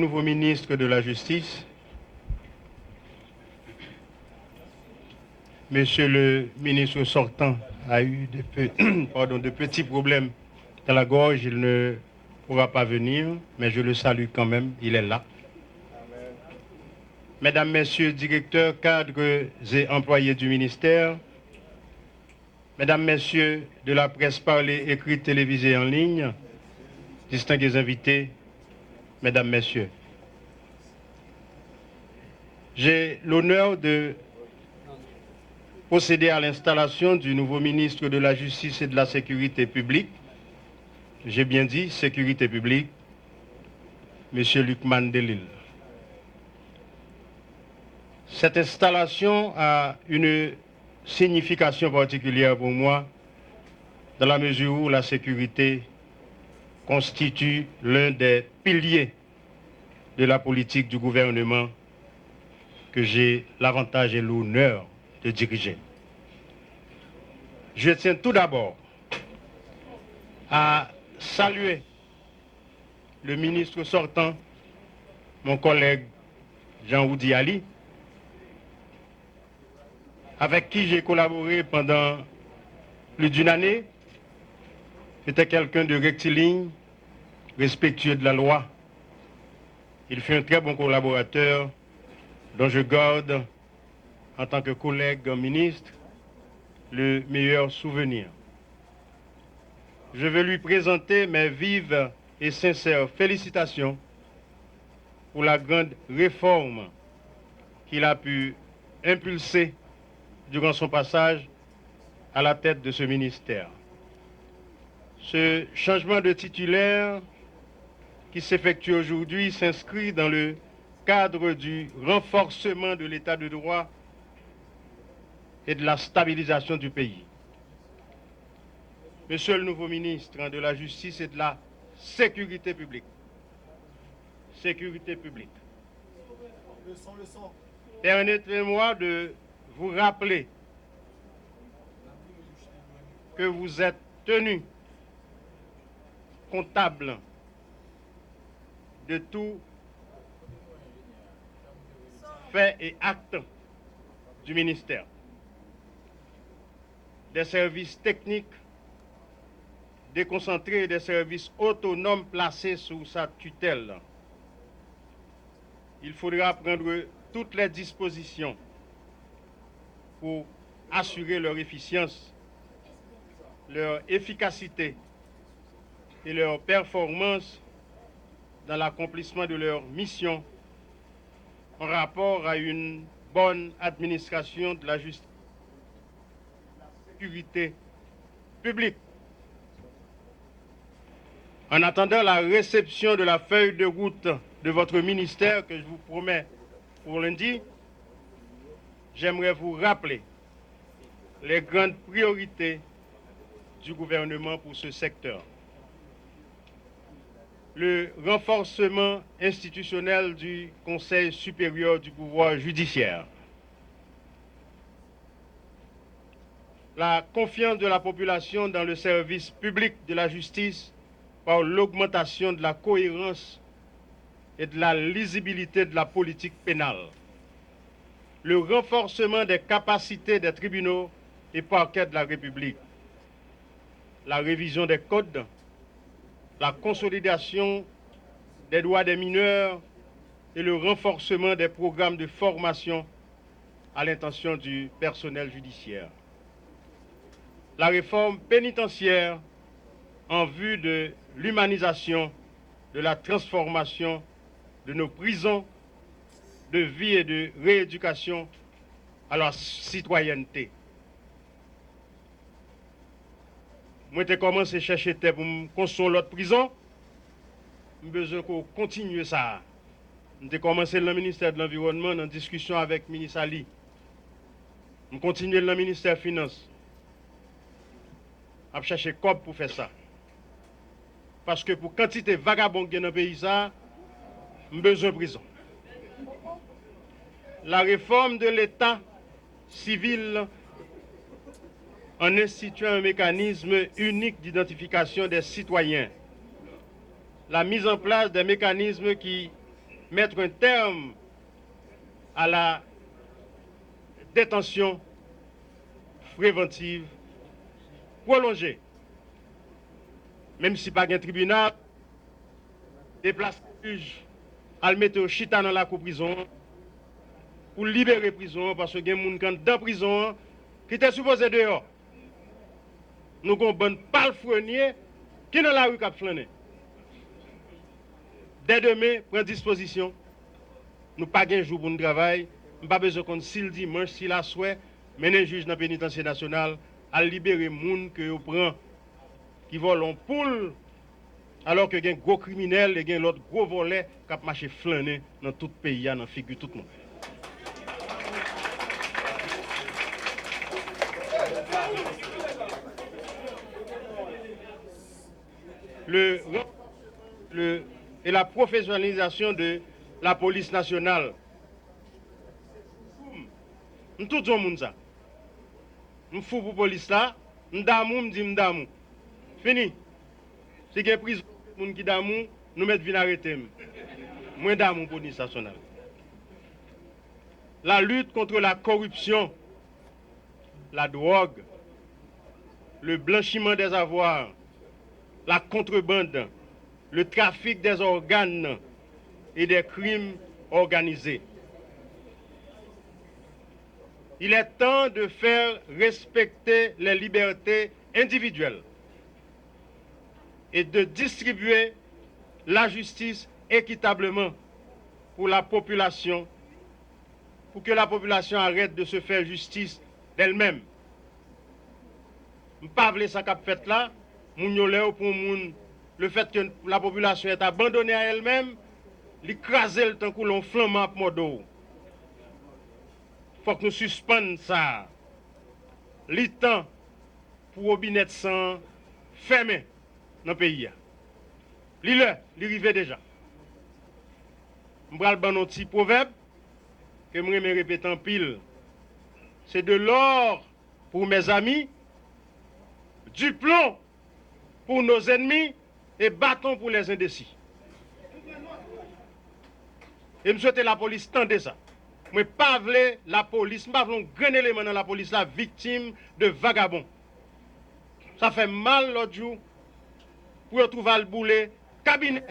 Nouveau ministre de la Justice, Monsieur le ministre sortant a eu de petits problèmes dans la gorge, il ne pourra pas venir, mais je le salue quand même, il est là. Mesdames, Messieurs, directeurs, cadres et employés du ministère, Mesdames, Messieurs de la presse parlée, écrite, télévisée en ligne, distingués invités, Mesdames, Messieurs, j'ai l'honneur de procéder à l'installation du nouveau ministre de la Justice et de la Sécurité publique. J'ai bien dit sécurité publique, M. Luc Mandelil. Cette installation a une signification particulière pour moi, dans la mesure où la sécurité constitue l'un des piliers de la politique du gouvernement que j'ai l'avantage et l'honneur de diriger. Je tiens tout d'abord à saluer le ministre sortant, mon collègue Jean-Oudi Ali, avec qui j'ai collaboré pendant plus d'une année. C'était quelqu'un de rectiligne, respectueux de la loi. Il fut un très bon collaborateur dont je garde, en tant que collègue ministre, le meilleur souvenir. Je veux lui présenter mes vives et sincères félicitations pour la grande réforme qu'il a pu impulser durant son passage à la tête de ce ministère. Ce changement de titulaire qui s'effectue aujourd'hui s'inscrit dans le cadre du renforcement de l'état de droit et de la stabilisation du pays. Monsieur le nouveau ministre de la Justice et de la Sécurité publique. Sécurité publique. Permettez-moi de vous rappeler que vous êtes tenu comptable de tout fait et acte du ministère, des services techniques déconcentrés et des services autonomes placés sous sa tutelle. Il faudra prendre toutes les dispositions pour assurer leur efficience, leur efficacité et leur performance dans l'accomplissement de leur mission en rapport à une bonne administration de la justice et de la sécurité publique. En attendant la réception de la feuille de route de votre ministère que je vous promets pour lundi, j'aimerais vous rappeler les grandes priorités du gouvernement pour ce secteur. Le renforcement institutionnel du Conseil supérieur du pouvoir judiciaire. La confiance de la population dans le service public de la justice par l'augmentation de la cohérence et de la lisibilité de la politique pénale. Le renforcement des capacités des tribunaux et parquets de la République. La révision des codes, la consolidation des droits des mineurs et le renforcement des programmes de formation à l'intention du personnel judiciaire. La réforme pénitentiaire en vue de l'humanisation, de la transformation de nos prisons, de vie et de rééducation à la citoyenneté. Moi, j'ai commencé à chercher pour me construire l'autre prison. J'ai besoin qu'on continue ça. J'ai commencé dans le ministère de l'Environnement en discussion avec le ministre Ali. Je continue dans le ministère des Finances. Je chercher COP pour faire ça. Parce que pour quantité de vagabonds dans le pays, j'ai besoin de prison. La réforme de l'État civil en instituant un mécanisme unique d'identification des citoyens. La mise en place des mécanismes qui mettre un terme à la détention préventive prolongée. Même si pas un tribunal, déplacer le juge à le mettre au chita dans la cour prison pour libérer prison parce que il y a des gens dans la prison qui étaient supposés dehors. Nous avons un bon palefrenier qui est dans la rue qui a flâné. Dès demain, prendre disposition. Nous n'avons pas un jour pour nous travailler. Nous n'avons pas besoin qu'on s'il dimanche, s'il a souhait, mener un juge dans la pénitentiaire nationale à libérer les gens que vous prenez, qui volent en poule, alors que y a un gros criminel et l'autre gros volet qui a marché flâner dans tout le pays, dans la figure tout le monde. Et la professionnalisation de la police nationale. Nous tout le monde ça. Nous fous pour la police là, nous damou, nous disons damou. Fini. Si il y a une prison, nous qui damou, nous mettons vin arrêter. Moins damou pour la police nationale. La lutte contre la corruption, la drogue, le blanchiment des avoirs, la contrebande, le trafic des organes et des crimes organisés. Il est temps de faire respecter les libertés individuelles et de distribuer la justice équitablement pour la population, pour que la population arrête de se faire justice d'elle-même. Je ne veux pas ça qu'a fait là, le fait que la population est abandonnée à elle-même, l'écraser le temps que l'on flamme à modo. Il faut que nous suspendions ça. Le temps pour robinet sans fermer dans le pays. Il arrive déjà. Je vais vous un petit proverbe que je vais répéter en pile. C'est de l'or pour mes amis, du plomb pour nos ennemis et bâton pour les indécis. Et je souhaite la police tendre ça. Je ne veux pas la police, je ne veux pas un grand élément dans la police, la victime de vagabonds. Ça fait mal l'autre jour pour trouver le boulet, cabinet.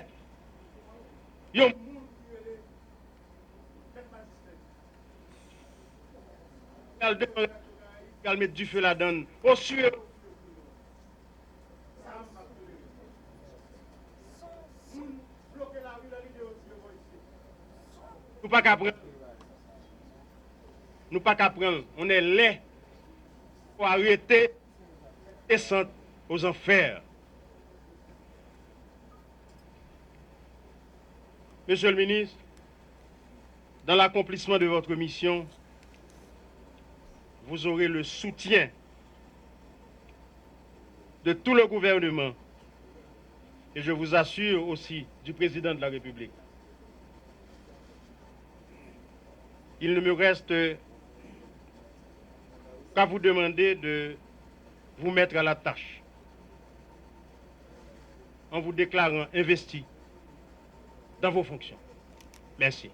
Il met du feu là-dedans. Au sueur. Nous pas qu'à prendre. Nous pas qu'à prendre. On est laid pour arrêter et descendre aux enfers. Monsieur le ministre, dans l'accomplissement de votre mission, vous aurez le soutien de tout le gouvernement et je vous assure aussi du président de la République. Il ne me reste qu'à vous demander de vous mettre à la tâche en vous déclarant investi dans vos fonctions. Merci.